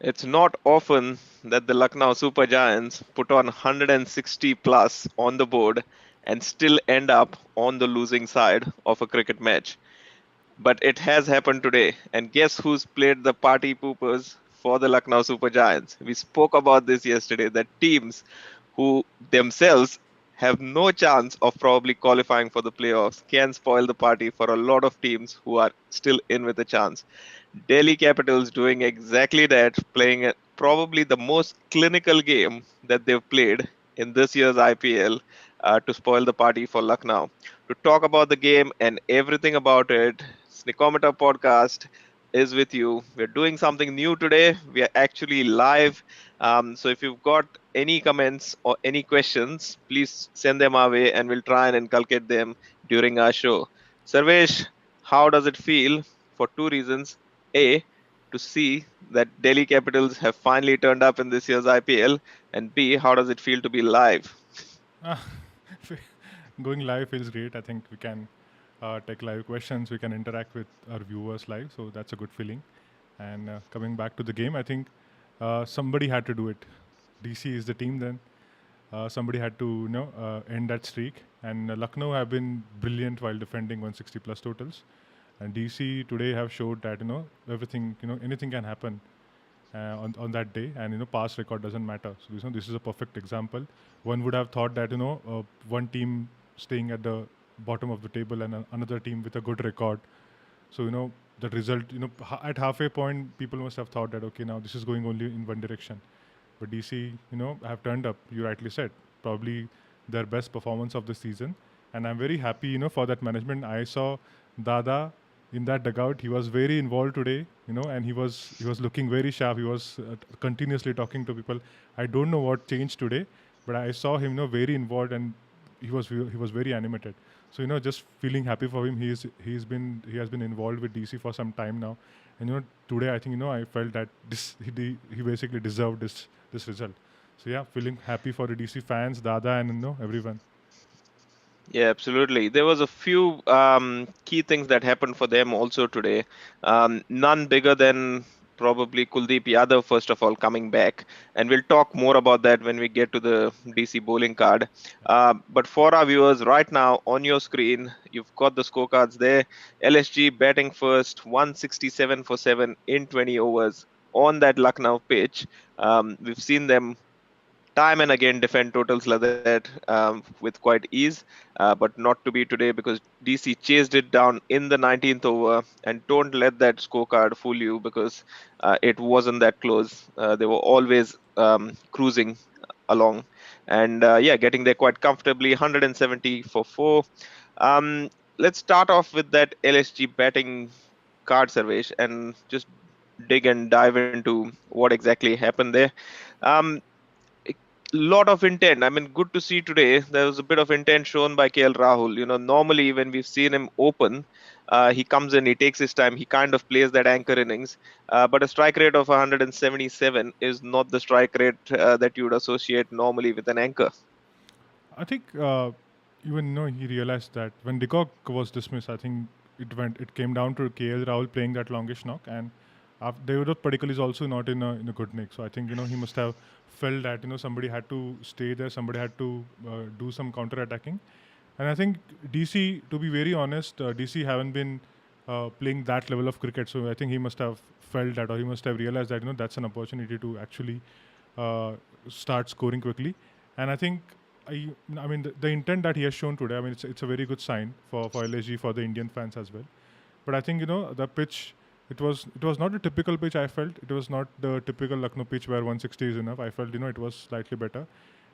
It's not often that the Lucknow Super Giants put on 160 plus on the board and still end up on the losing side of a cricket match. But it has happened today. And guess who's played the party poopers for the Lucknow Super Giants? We spoke about this yesterday that teams who themselves have no chance of probably qualifying for the playoffs can spoil the party for a lot of teams who are still in with a chance. Delhi Capitals doing exactly that, playing probably the most clinical game that they've played in this year's IPL to spoil the party for Lucknow. To talk about the game and everything about it, Sneakometer Podcast is with you. We're doing something new today. We are actually live. So if you've got any comments or any questions, please send them our way and we'll try and inculcate them during our show. Sarvesh, how does it feel? For two reasons. A, to see that Delhi Capitals have finally turned up in this year's IPL, and B, how does it feel to be live? Ah, Going live feels great. I think we can take live questions. We can interact with our viewers live. So that's a good feeling. And coming back to the game, I think somebody had to do it. DC is the team then. Somebody had to end that streak. And Lucknow have been brilliant while defending 160 plus totals. And DC today have showed that everything anything can happen on that day, and past record doesn't matter. So this is a perfect example. One would have thought that one team staying at the bottom of the table and another team with a good record. So the result at halfway point people must have thought that okay, now this is going only in one direction. But DC have turned up. You rightly said, probably their best performance of the season, and I'm very happy for that management. I saw Dada in that dugout. He was very involved today, and he was looking very sharp. He was continuously talking to people. I don't know what changed today, but I saw him very involved, and he was very animated. So just feeling happy for him. He has been involved with DC for some time now, and today I think I felt that he basically deserved this result. So yeah, feeling happy for the DC fans, Dada, and everyone. Yeah, absolutely. There was a few key things that happened for them also today. None bigger than probably Kuldeep Yadav, first of all, coming back. And we'll talk more about that when we get to the DC bowling card. But for our viewers, right now on your screen, you've got the scorecards there. LSG batting first, 167 for 7 in 20 overs on that Lucknow pitch. We've seen them time and again defend totals like that with quite ease, but not to be today because DC chased it down in the 19th over. And don't let that scorecard fool you because it wasn't that close. They were always cruising along, and yeah, getting there quite comfortably, 170 for 4. Um, let's start off with that LSG batting card survey and just dig and dive into what exactly happened there. Um, lot of intent. I mean, good to see today. There was a bit of intent shown by KL Rahul. Normally when we've seen him open, he comes in, he takes his time, he kind of plays that anchor innings. But a strike rate of 177 is not the strike rate that you would associate normally with an anchor. I think even he realized that when Decock was dismissed, I think it came down to KL Rahul playing that longish knock, and Devdutt Padikkal is also not in a good nick. So I think he must have felt that somebody had to stay there, somebody had to do some counter attacking, and I think DC, to be very honest, DC haven't been playing that level of cricket. So I think he must have felt that, or he must have realized that that's an opportunity to actually uh, start scoring quickly. And I think I mean the intent that he has shown today. I mean it's a very good sign for LSG, for the Indian fans as well. But I think the pitch. It was not a typical pitch. I felt it was not the typical Lucknow pitch where 160 is enough. I felt it was slightly better,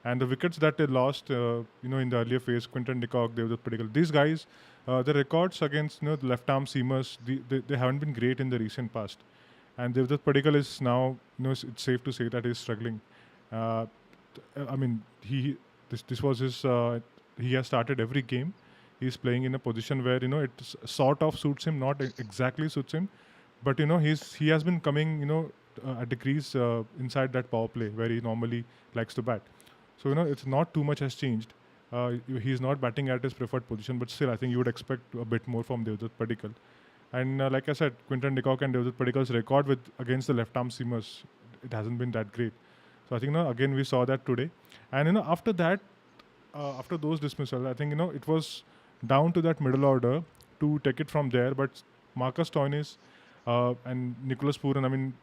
and the wickets that they lost in the earlier phase, Quinton de Kock, Devdutt Padikkal, these guys, the records against the left arm seamers, they haven't been great in the recent past, and Devdutt Padikkal is now it's safe to say that he's struggling. Uh, I mean, this was his. He has started every game. He's playing in a position where it sort of suits him, not exactly suits him, but he has been coming at the crease inside that power play where he normally likes to bat. So it's not too much has changed. He's not batting at his preferred position, but still I think you would expect a bit more from Devdutt Padikkal. And like I said, Quinton de Kock and Devdutt Padikkal's record with against the left arm seamers, it hasn't been that great. So I think again we saw that today, and after that, after those dismissals, I think it was down to that middle order to take it from there. But Marcus Stoinis and Nicholas Puran, I mean,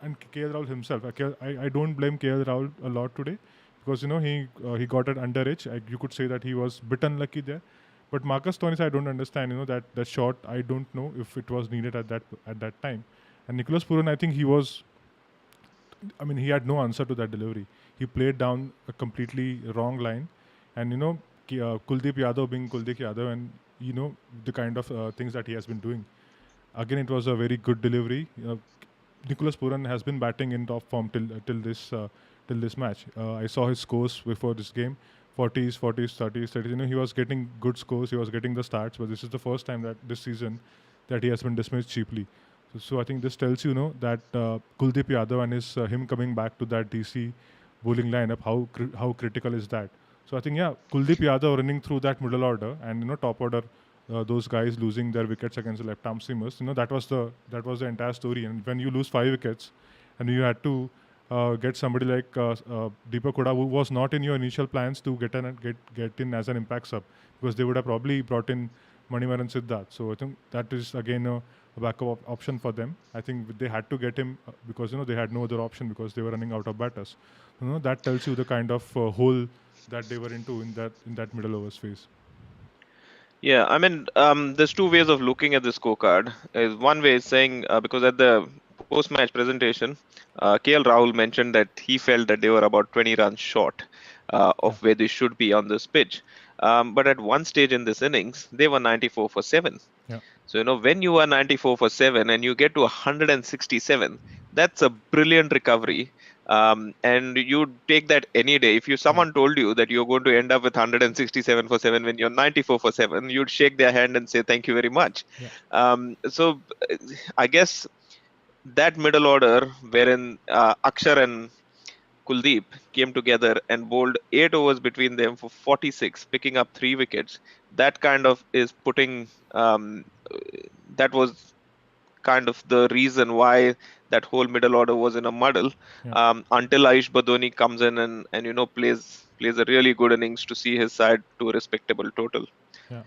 and KL Rahul himself. I don't blame KL Rahul a lot today because he got it underage. You could say that he was bit unlucky there. But Marcus Stoinis, I don't understand. That shot. I don't know if it was needed at that time. And Nicholas Puran, I think he was. I mean, he had no answer to that delivery. He played down a completely wrong line, and Kuldeep Yadav being Kuldeep Yadav, and the kind of things that he has been doing. Again, it was a very good delivery. Nicholas Puran has been batting in top form till this match. I saw his scores before this game, 40s, 40s, 30s, 30s. He was getting good scores. He was getting the starts, but this is the first time that this season that he has been dismissed cheaply. So I think this tells that Kuldeep Yadav and him coming back to that DC bowling lineup, how critical is that? So I think Kuldeep Yadav running through that middle order and top order, those guys losing their wickets against the left arm seamers. That was the entire story. And when you lose 5 wickets, and you had to get somebody like Deepak Huda, who was not in your initial plans to get in as an impact sub, because they would have probably brought in Manimaran Siddharth. So I think that is again a backup option for them. I think they had to get him because they had no other option because they were running out of batters. That tells you the kind of hole that they were into in that middle overs phase. Yeah, I mean, there's two ways of looking at the scorecard. Is one way is saying because at the post-match presentation, KL Rahul mentioned that he felt that they were about 20 runs short Yeah, of where they should be on this pitch. But at one stage in this innings, they were 94 for 7. yeah, So, when you are 94 for 7 and you get to 167, that's a brilliant recovery. And you take that any day. If yeah, someone told you that you're going to end up with 167 for 7 when you're 94 for 7, you'd shake their hand and say, thank you very much. yeah, So I guess that middle order wherein Akshar and Kuldeep came together and bowled 8 overs between them for 46, picking up 3 wickets. That kind of is putting that was kind of the reason why that whole middle order was in a muddle yeah, until Aish Badoni comes in and plays a really good innings to see his side to a respectable total. yeah.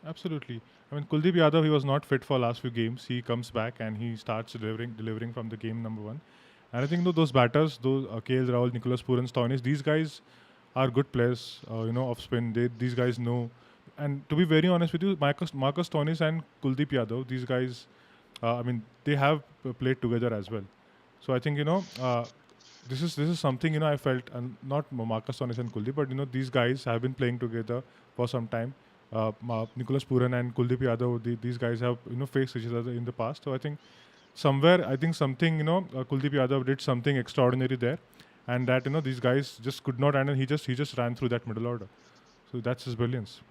Absolutely. I mean, Kuldeep Yadav, he was not fit for last few games. He comes back and he starts delivering from the game number one. And I think those batters, those KL Rahul, Nicholas Puran, Stoinis, these guys are good players. Of spin. These guys know. And to be very honest with you, Marcus Stoinis and Kuldeep Yadav, these guys, I mean, they have played together as well. So I think this is something I felt, and not Marcus Stoinis and Kuldeep, but these guys have been playing together for some time. Nicholas Puran and Kuldeep Yadav, these guys have faced each other in the past. So I think somewhere, I think something Kuldeep Yadav did something extraordinary there, and that these guys just could not, and he just ran through that middle order. So that's his brilliance.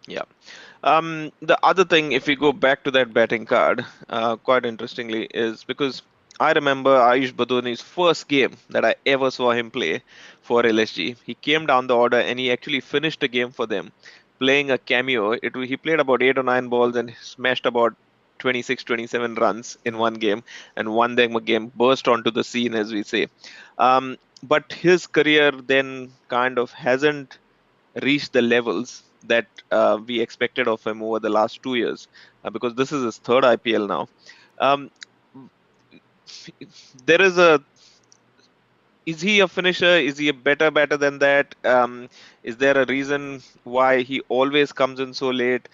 Yeah. The other thing, if we go back to that batting card, quite interestingly, is because I remember Ayush Badoni's first game that I ever saw him play for LSG. He came down the order and he actually finished a game for them, playing a cameo. He played about 8 or 9 balls and smashed about 26, 27 runs in Yeah, one game and won them a game, burst onto the scene, as we say. But his career then kind of hasn't reach the levels that we expected of him over the last 2 years, because this is his third IPL now. Um, there is he a finisher? Is he a better batter than that? Is there a reason why he always comes in so late?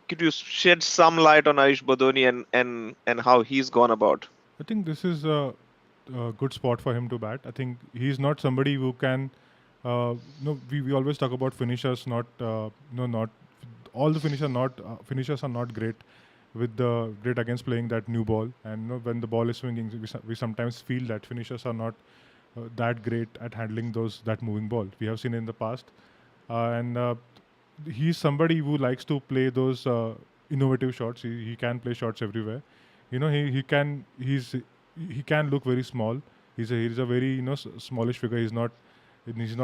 Could you shed some light on Aish Badoni and how he's gone about? I think this is a good spot for him to bat. I think he's not somebody who can. We always talk about finishers, not all the finishers are not great with the great against playing that new ball. And when the ball is swinging, we sometimes feel that finishers are not that great at handling that moving ball. We have seen in the past, and he's somebody who likes to play those innovative shots. He can play shots everywhere. He can look very small. He's a very smallish figure. He's not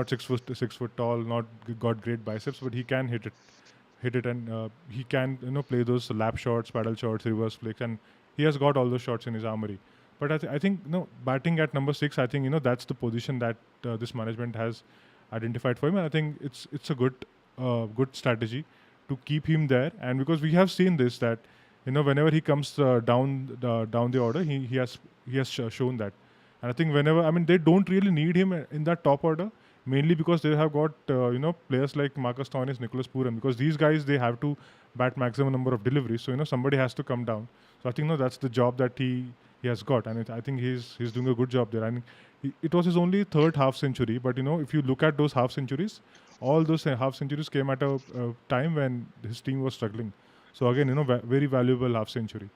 6 foot tall. Not got great biceps, but he can hit it, and he can play those lap shots, paddle shots, reverse flicks, and he has got all those shots in his armory. But I think batting at number six. I think that's the position that this management has identified for him, and I think it's a good strategy to keep him there. And because we have seen this that whenever he comes down the order, he has shown that. And I think whenever I mean they don't really need him in that top order, mainly because they have got players like Marcus Stoinis, Nicholas Puram, because these guys they have to bat maximum number of deliveries. So somebody has to come down. So I think that's the job that he has got, and I think he's doing a good job there. And it was his only third half century, but if you look at those half centuries, all those half centuries came at a time when his team was struggling. So again, very valuable half century.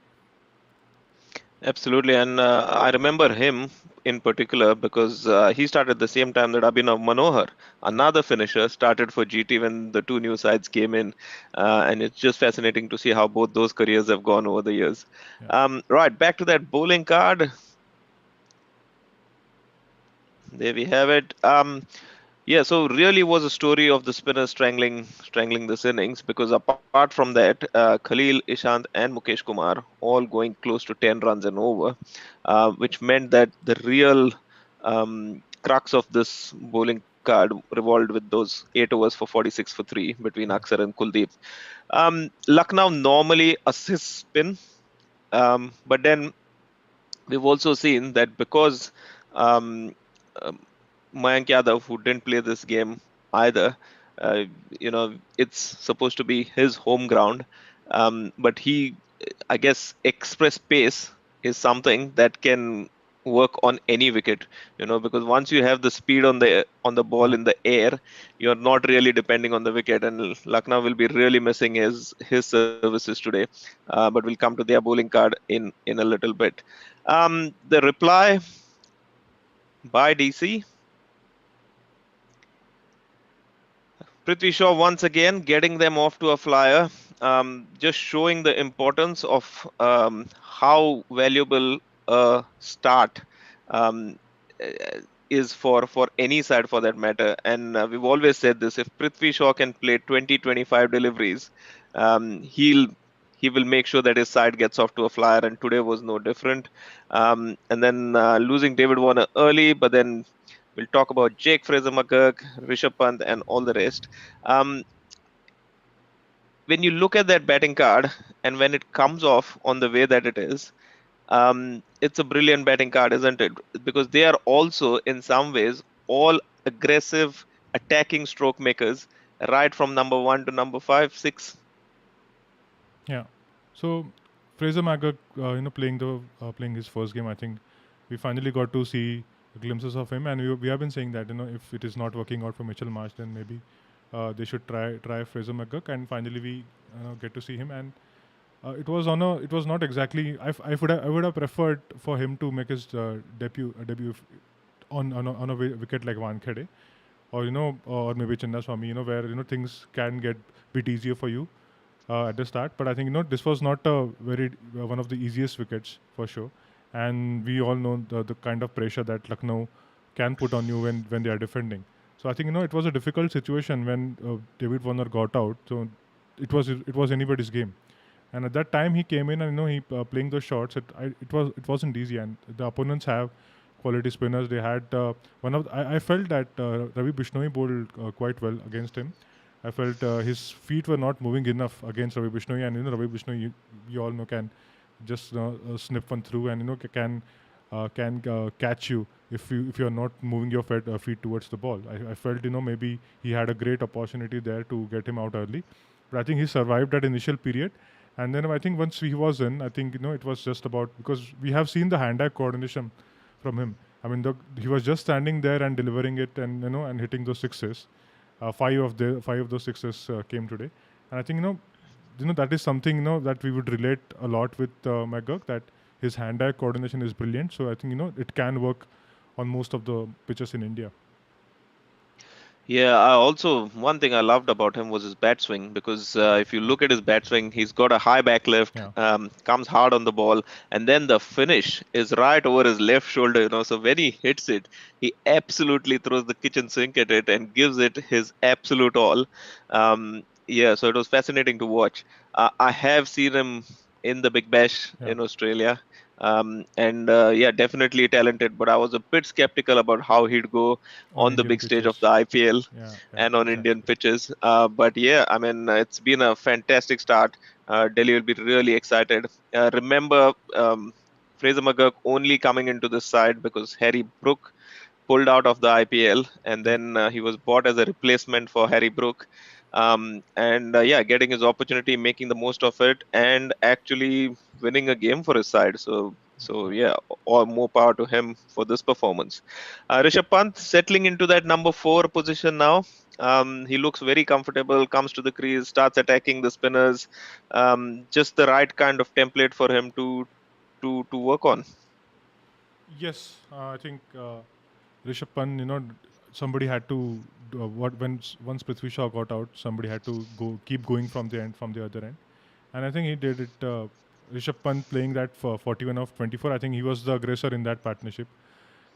Absolutely, and I remember him in particular because he started the same time that Abhinav Manohar, another finisher, started for GT when the two new sides came in, and it's just fascinating to see how both those careers have gone over the years. Yeah, Right, back to that bowling card. There we have it. Yeah, so really was a story of the spinner strangling this innings because apart from that, Khalil, Ishant, and Mukesh Kumar all going close to 10 runs and over, which meant that the real crux of this bowling card revolved with those 8 overs for 46 for 3 between yeah, Aksar and Kuldeep. Lucknow normally assists spin, but then we've also seen that because um, um, Mayank Yadav, who didn't play this game either, it's supposed to be his home ground. But I guess, express pace is something that can work on any wicket, because once you have the speed on the ball yeah. in the air, you're not really depending on the wicket, and Lucknow will be really missing his services today. But we'll come to their bowling card in a little bit. The reply by DC. Prithvi Shaw once again getting them off to a flyer, just showing the importance of how valuable a start um, uh, is for any side for that matter. And we've always said this: if Prithvi Shaw can play 20-25 deliveries, he'll he will make sure that his side gets off to a flyer. And today was no different. And then losing David Warner early, but then we'll talk about Jake Fraser-McGurk, Rishabh Pant, and all the rest. Um, when you look at that batting card and when it comes off on the way that it is, it's a brilliant batting card, isn't it? Because they are also, in some ways, all aggressive, attacking stroke makers, right from number one to number five, six. Yeah. So Fraser Magog, playing his first game, I think we finally got to see glimpses of him, and we have been saying that if it is not working out for Mitchell Marsh, then maybe they should try Fraser Magog, and finally we get to see him. And it was not exactly. I would have preferred for him to make his debut on a wicket like Wankhede, or maybe Chinnaswamy, where things can get bit easier for you at the start. But I think this was not a very one of the easiest wickets for sure, and we all know the kind of pressure that Lucknow can put on you when they are defending. So I think it was a difficult situation when David Warner got out. So it was anybody's game. And at that time he came in and he playing those shots. It wasn't easy, and the opponents have quality spinners. They had I felt that Ravi Bishnoi bowled quite well against him. I felt his feet were not moving enough against Ravi Bishnoi, and Ravi Bishnoi, you all know, can just snip one through, and can catch you if you're not moving your feet towards the ball. I felt maybe he had a great opportunity there to get him out early, but I think he survived that initial period. And then I think once he was in, I think it was just about, because we have seen the hand-eye coordination from him. I mean, he was just standing there and delivering it, and and hitting those sixes. Five of those sixes came today, and I think that is something that we would relate a lot with McGurk, that his hand-eye coordination is brilliant. So I think it can work on most of the pitches in India. Yeah, I also one thing I loved about him was his bat swing because if you look at his bat swing, he's got a high back lift, Yeah, comes hard on the ball, and then the finish is right over his left shoulder. So when he hits it, he absolutely throws the kitchen sink at it and gives it his absolute all. Yeah, so it was fascinating to watch. I have seen him in the Big Bash yeah, in Australia. And yeah, definitely talented. But I was a bit skeptical about how he'd go On on the Indian big stage of pitches. the IPL Yeah, yeah, and on Indian exactly. pitches. But yeah, I mean, it's been a fantastic start. Delhi will be really excited. Remember, Fraser McGurk only coming into the side because Harry Brook pulled out of the IPL, and Yeah, then he was bought as a replacement for Harry Brook. And yeah, getting his opportunity, making the most of it, and actually winning a game for his side. So yeah. yeah, all more power to him for this performance. Rishabh Pant settling into that number four position now. He looks very comfortable, comes to the crease, starts attacking the spinners. Just the right kind of template for him to work on. Yes, I think Rishabh Pant, somebody had to what once Prithvi Shaw got out, somebody had to keep going from the end from the other end, and I think he did it. Rishabh Pant playing that for 41 of 24. I think he was the aggressor in that partnership.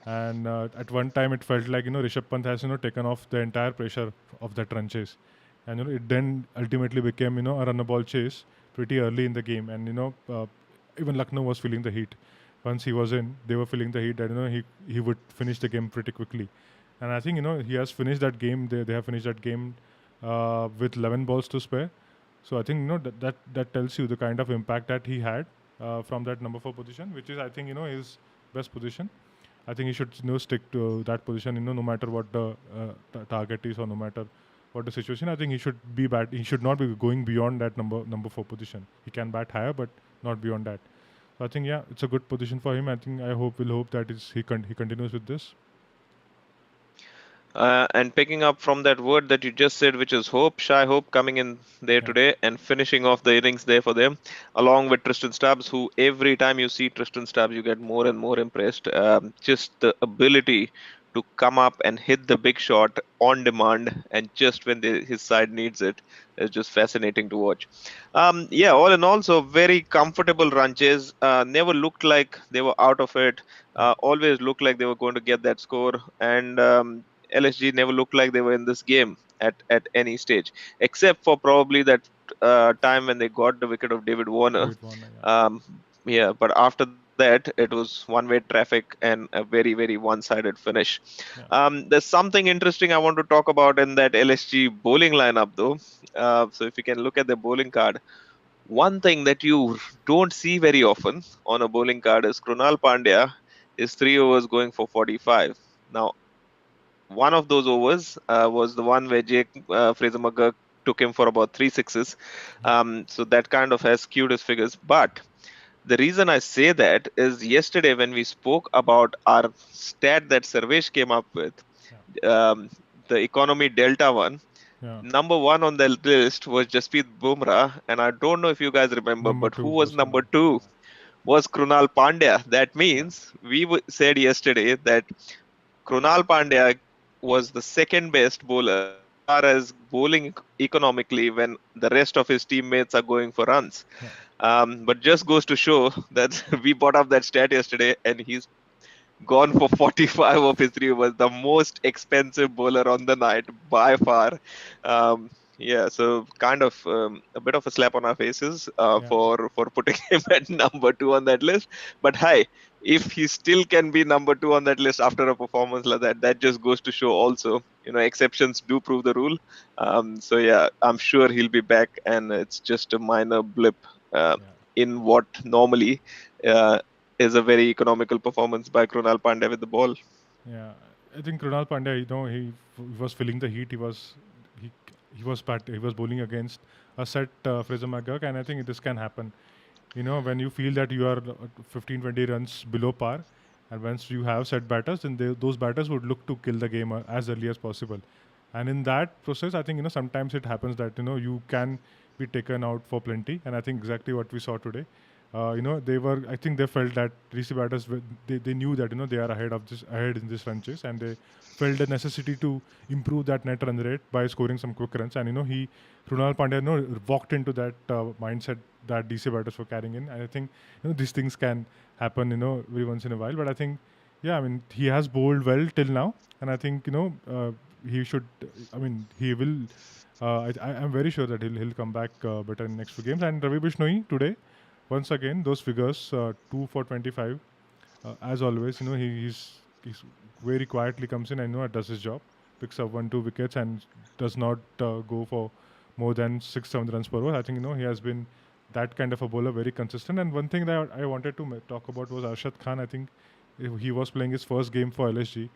And at one time, it felt like Rishabh Pant has taken off the entire pressure of that run chase, and it then ultimately became a run the ball chase pretty early in the game, and even Lucknow was feeling the heat. Once he was in, they were feeling the heat that he would finish the game pretty quickly, and I think he has finished that game. They have finished that game with 11 balls to spare. So I think that tells you the kind of impact that he had from that number four position, which is I think his best position. I think he should stick to that position. No matter what the target is or no matter what the situation. I think he should be bat. He should not be going beyond that number four position. He can bat higher, but not beyond that. So I think yeah, it's a good position for him. I think we'll hope that he continues with this. And picking up from that word that you just said, which is hope, Shy Hope coming in there Yeah, today and finishing off the innings there for them, along with Tristan Stubbs, who every time you see Tristan Stubbs, you get more and more impressed. Just the ability to come up and hit the big shot on demand and just when his side needs it is just fascinating to watch. Yeah, all in all, so very comfortable ranches. Never looked like they were out of it. yeah, Always looked like they were going to get that score. And LSG never looked like they were in this game at any stage, except for probably that time when they got the wicket of David Warner. David Warner. Yeah, Um, yeah, but after that, it was one-way traffic and a very, very one-sided finish. yeah, There's something interesting I want to talk about in that LSG bowling lineup, though. So if you can look at the bowling card, one thing that you don't see very often on a bowling card is Krunal Pandya is 3 overs going for 45. Now, one of those overs was the one where Jake Fraser McGurk took him for about three sixes. yeah, So that kind of has skewed his figures. But the reason I say that is yesterday when we spoke about our stat that Sarvesh came up with, yeah, um, the economy delta one, yeah. number one on the list was Jasprit Bumrah. And I don't know if you guys remember, Number but who two was was number Kunal. two? Was Krunal Pandya. That Yeah, means we said yesterday that Krunal Pandya was the second best bowler as far as bowling economically when the rest of his teammates are going for runs. yeah, But just goes to show that we brought up that stat yesterday, and he's gone for 45 of his three was the most expensive bowler on the night by far. Yeah, so kind of a bit of a slap on our faces yeah, for putting him at number two on that list. But hi, if he still can be number two on that list after a performance like that, that just goes to show also, exceptions do prove the rule. So yeah, I'm sure he'll be back, and it's just a minor blip uh, yeah. in what normally. Uh, is a very economical performance by Krunal Pandya with the ball. Yeah, I think Krunal Pandya, he was feeling the heat. He he was bowling against a set Fraser McGurk, and I think this can happen. When you feel that you are 15, 20 runs below par, and once you have set batters, then those batters would look to kill the game as early as possible. And in that process, I think sometimes it happens that you can be taken out for plenty, and I think exactly what we saw today. They were. I think they felt that DC batters they knew that they are ahead in this run chase, and they felt the necessity to improve that net run rate by scoring some quick runs. And Krunal Pandya walked into that mindset that DC batters were carrying in. And I think these things can happen every once in a while. But I think yeah, I mean he has bowled well till now, and I think he should. I mean he will. I'm very sure that he'll come back better in next few games. And Ravi Bishnoi today. once again, those figures, 2 for 25. As always, he's very quietly comes in and does his job, picks up 1 2 wickets and does not go for more than 6 7 runs per over. I think he has been that kind of a bowler, very consistent. And one thing that I wanted to talk about was Arshad Khan. I think he was playing his first game for LSG.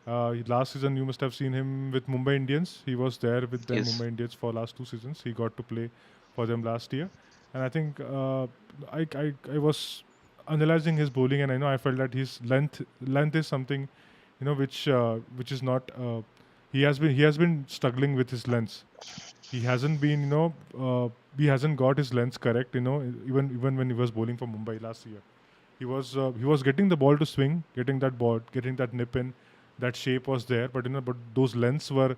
Last season, you must have seen him with Mumbai Indians. He was there with them, Yes. Mumbai Indians, for last 2 seasons. He got to play for them last year, and I think I was analyzing his bowling, and I felt that his length is something, which is not. He has been struggling with his lengths. He hasn't been he hasn't got his lengths correct. Even when he was bowling for Mumbai last year. He was getting the ball to swing, getting that nip in, that shape was there, but those lengths were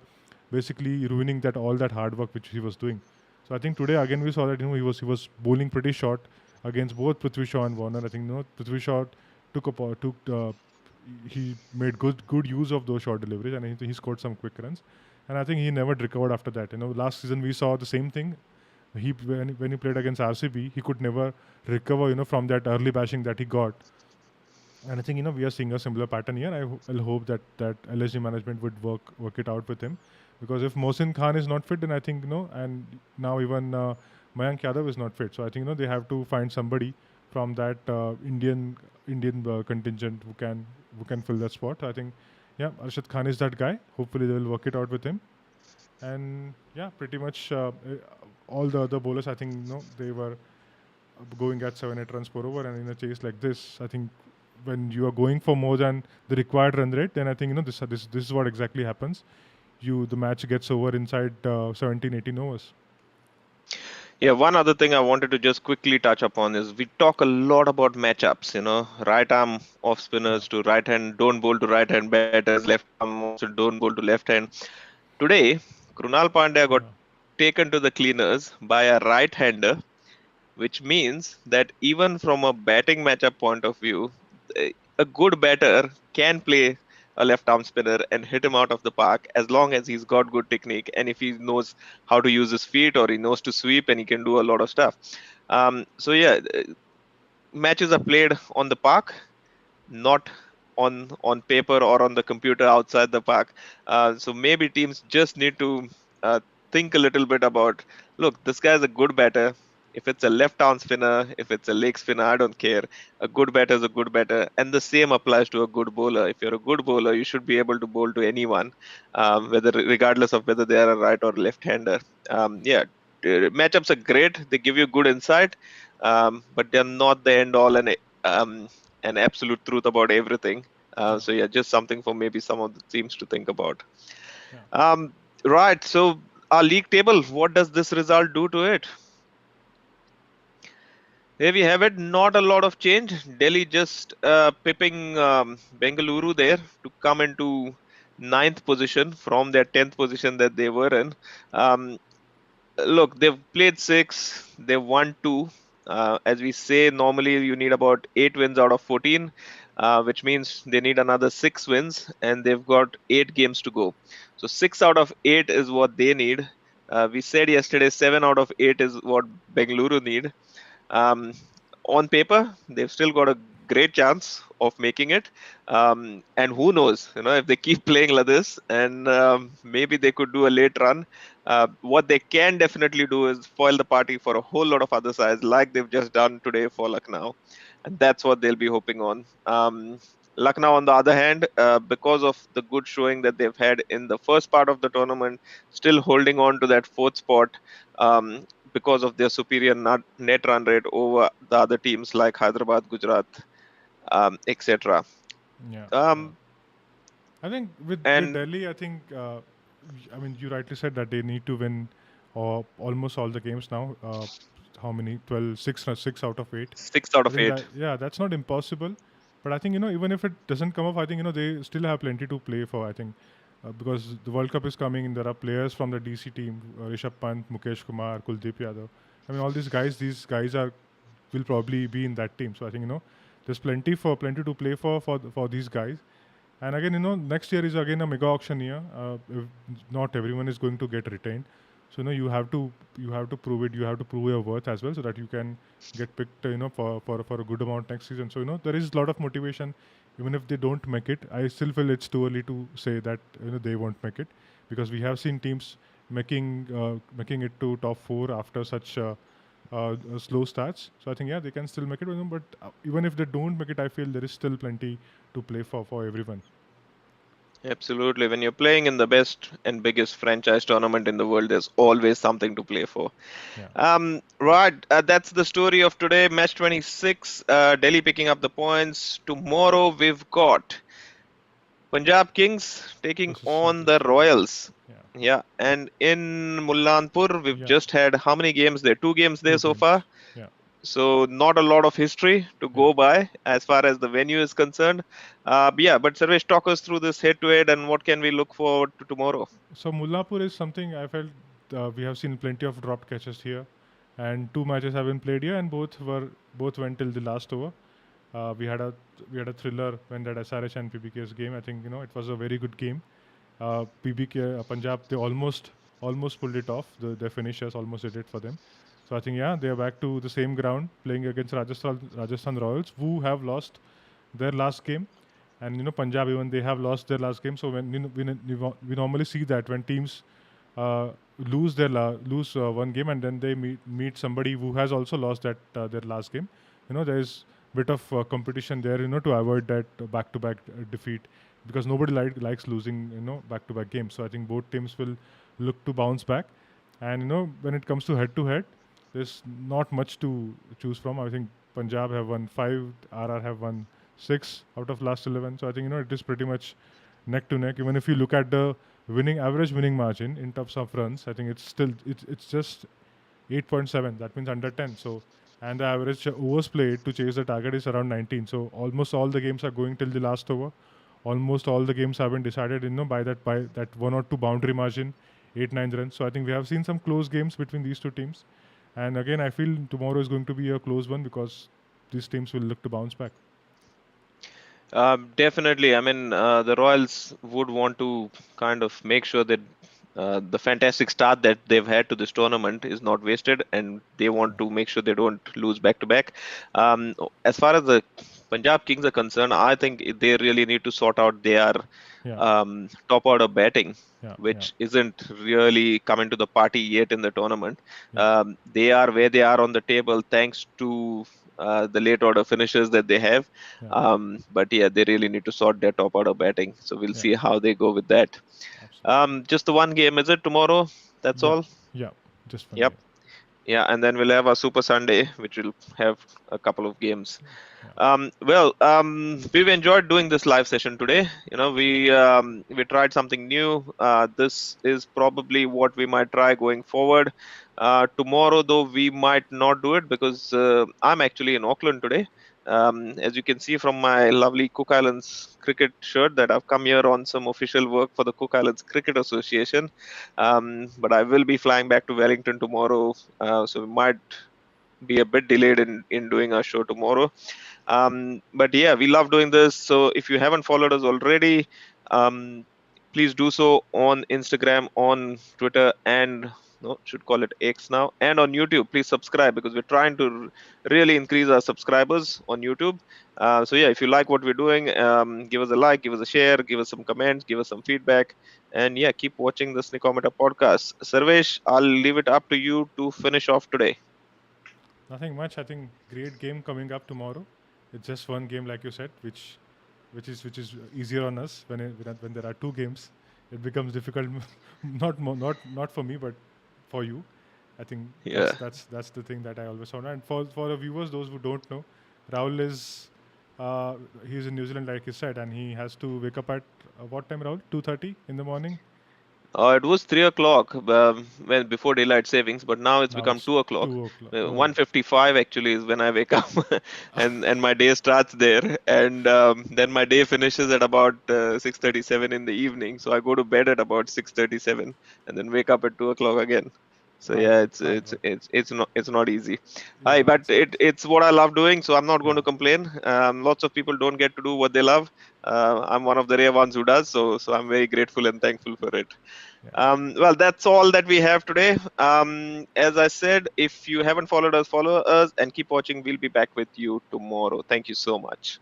basically ruining that all that hard work which he was doing. So I think today again we saw that he was bowling pretty short against both Prithvi Shaw and Warner. I think Prithvi Shaw took he made good use of those short deliveries, and he scored some quick runs. And I think he never recovered after that. Last season we saw the same thing. When he played against RCB, he could never recover, from that early bashing that he got. And I think we are seeing a similar pattern here. I'll hope that LSG management would work it out with him, because if Mohsin Khan is not fit, then I think and now even Mayank Yadav is not fit. So I think they have to find somebody from that Indian contingent who can fill that spot. I think yeah, Arshad Khan is that guy. Hopefully they will work it out with him. And yeah, pretty much all the other bowlers, I think they were going at 7 8 runs per over, and in a chase like this, I think when you are going for more than the required run rate, then I think this is what exactly happens. The match gets over inside 17 18 overs. Yeah, one other thing I wanted to just quickly touch upon is we talk a lot about matchups, right arm off Yeah, spinners to right hand, don't bowl to right hand batters, left arm also don't bowl to left hand. Today, Krunal Pandya got yeah, taken to the cleaners by a right hander, which means that even from a batting matchup point of view, a good batter can play a left arm spinner and hit him out of the park as long as he's got good technique and if he knows how to use his feet or he knows to sweep and he can do a lot of stuff. So yeah, matches are played on the park, not on paper or on the computer outside the park. So maybe teams just need to uh, think a little bit about, look, this guy's a good batter. If it's a left arm spinner, if it's a leg spinner, I don't care. A good batter is a good batter, and the same applies to a good bowler. If you're a good bowler, you should be able to bowl to anyone, whether regardless of whether they are a right or left-hander. Yeah, matchups are great. They give you good insight, but they're not the end all um, an absolute truth about everything. yeah, So yeah, just something for maybe some of the teams to think about. yeah, Um, right. So our league table, what does this result do to it? There we have it. Not a lot of change. Delhi just pipping Bengaluru there to come into ninth position from their 10th position that they were in. Um, Look, they've played six, they've won two. As we say, normally you need about 8 wins out of 14, which means they need another 6 wins, and they've got 8 games to go. So 6 out of 8 is what they need. We said yesterday 7 out of 8 is what Bengaluru need. Um, on paper, they've still got a great chance of making it. And who knows, if they keep playing like this, and maybe they could do a late run. What they can definitely do is foil the party for a whole lot of other sides, like they've just done today for Lucknow. And that's what they'll be hoping on. Lucknow, on the other hand, because of the good showing that they've had in the first part of the tournament, still holding on to that fourth spot. Because of their superior net run rate over the other teams like Hyderabad, Gujarat, etc. yeah, yeah. Um, I think with and Delhi, I think I mean you rightly said that they need to win almost all the games now. How many? 12, 6 out of 8. six out I of think eight, that yeah, that's not impossible. But I think even if it doesn't come off, I think they still have plenty to play for. I think because the World Cup is coming, and there are players from the DC team: Rishabh Pant, Mukesh Kumar, Kuldeep Yadav. I mean, all these guys. These guys are will probably be in that team. So I think there's plenty to play for these guys. And again, next year is again a mega auction year. If not everyone is going to get retained. So you have to prove it. You have to prove your worth as well, so that you can get picked. For a good amount next season. So there is a lot of motivation, even if they don't make it. I still feel it's too early to say that they won't make it, because we have seen teams making it to top four after such slow starts. So I think yeah, they can still make it. But even if they don't make it, I feel there is still plenty to play for everyone. Absolutely. When you're playing in the best and biggest franchise tournament in the world, there's always something to play for. Yeah. Right. That's the story of today. Match 26. Delhi picking up the points. Tomorrow we've got Punjab Kings taking Versus on the Rajasthan. Royals. Yeah. Yeah. And in Mullanpur, we've Yeah. just had how many games there? Two games there Two so games. far. Yeah. So not a lot of history to Yeah. go by as far as the venue is concerned. Yeah, but Sarvesh, talk us through this head-to-head and what can we look forward to tomorrow? So Mullapur is something I felt we have seen plenty of dropped catches here, and two matches have been played here, and both went till the last over. Uh, we had a we had a thriller when that SRH and PBK's game. I think it was a very good game. PBK Punjab, they almost pulled it off. Their finishers almost did it for them. So I think yeah, they are back to the same ground playing against Rajasthan Royals, who have lost their last game, and Punjab, even they have lost their last game. So when we normally see that when teams uh, lose one game, and then they meet somebody who has also lost their last game, there is bit of competition there, to avoid that back to back defeat, because nobody likes losing back to back games. So I think both teams will look to bounce back, and when it comes to head to head, there's not much to choose from. I think Punjab have won 5, RR have won 6 out of last 11. So I think it is pretty much neck to neck. Even if you look at the winning margin in terms of runs, I think it's just 8.7. That means under 10. So, and the average overs played to chase the target is around 19. So almost all the games are going till the last over. Almost all the games have been decided, by that one or two boundary margin, 8 9 runs. So I think we have seen some close games between these two teams. And again, I feel tomorrow is going to be a close one, because these teams will look to bounce back. Definitely. I mean, the Royals would want to kind of make sure that the fantastic start that they've had to this tournament is not wasted, and they Yeah. want to make sure they don't lose back to back. As far as the Punjab Kings are concerned, I think they really need to sort out their Yeah. top order batting, Yeah. Yeah. which isn't really coming to the party yet in the tournament. Yeah. They are where they are on the table thanks to the late order finishes that they have. Yeah. But yeah, they really need to sort their top order batting. So we'll Yeah. see how they go with that. Absolutely. Just the one game, is it tomorrow? That's Yeah. all? Yeah. Just one Yep. game. Yeah, and then we'll have a Super Sunday, which will have a couple of games. Yeah. We've enjoyed doing this live session today. We tried something new. This is probably what we might try going forward. Tomorrow, though, we might not do it because I'm actually in Auckland today. As you can see from my lovely Cook Islands cricket shirt, that I've come here on some official work for the Cook Islands Cricket Association. But I will be flying back to Wellington tomorrow, so we might be a bit delayed in doing our show tomorrow. But yeah, we love doing this. So if you haven't followed us already, um, please do so on Instagram, on Twitter, and no, should call it X now, and on YouTube. Please subscribe because we're trying to really increase our subscribers on YouTube. So yeah, if you like what we're doing, give us a like, give us a share, give us some comments, give us some feedback, and yeah, keep watching the Sneakometer podcast. Sarvesh, I'll leave it up to you to finish off today. Nothing much. I think great game coming up tomorrow. It's just one game, like you said, which is easier on us when there are two games. It becomes difficult, not for me, but for you. I think Yeah. that's the thing that I always found. And for the viewers, those who don't know, Rahul is uh, he's in New Zealand, like you said, and he has to wake up at what time, Rahul? 2:30 in the morning. It was 3 o'clock when before daylight savings, but now it's Now become it's 2 o'clock. 2 o'clock. Oh, 1:55 actually is when I wake up, and my day starts there, and then my day finishes at about 6:37 in the evening. So I go to bed at about 6:37, and then wake up at 2 o'clock again. So hard yeah, work, it's hard it's work. it's it's not it's not easy. Hi, Yeah, but it's what I love doing, so I'm not going yeah, to complain. Lots of people don't get to do what they love. I'm one of the rare ones who does, so I'm very grateful and thankful for it. Yeah. Well, that's all that we have today. As I said, if you haven't followed us, follow us and keep watching. We'll be back with you tomorrow. Thank you so much.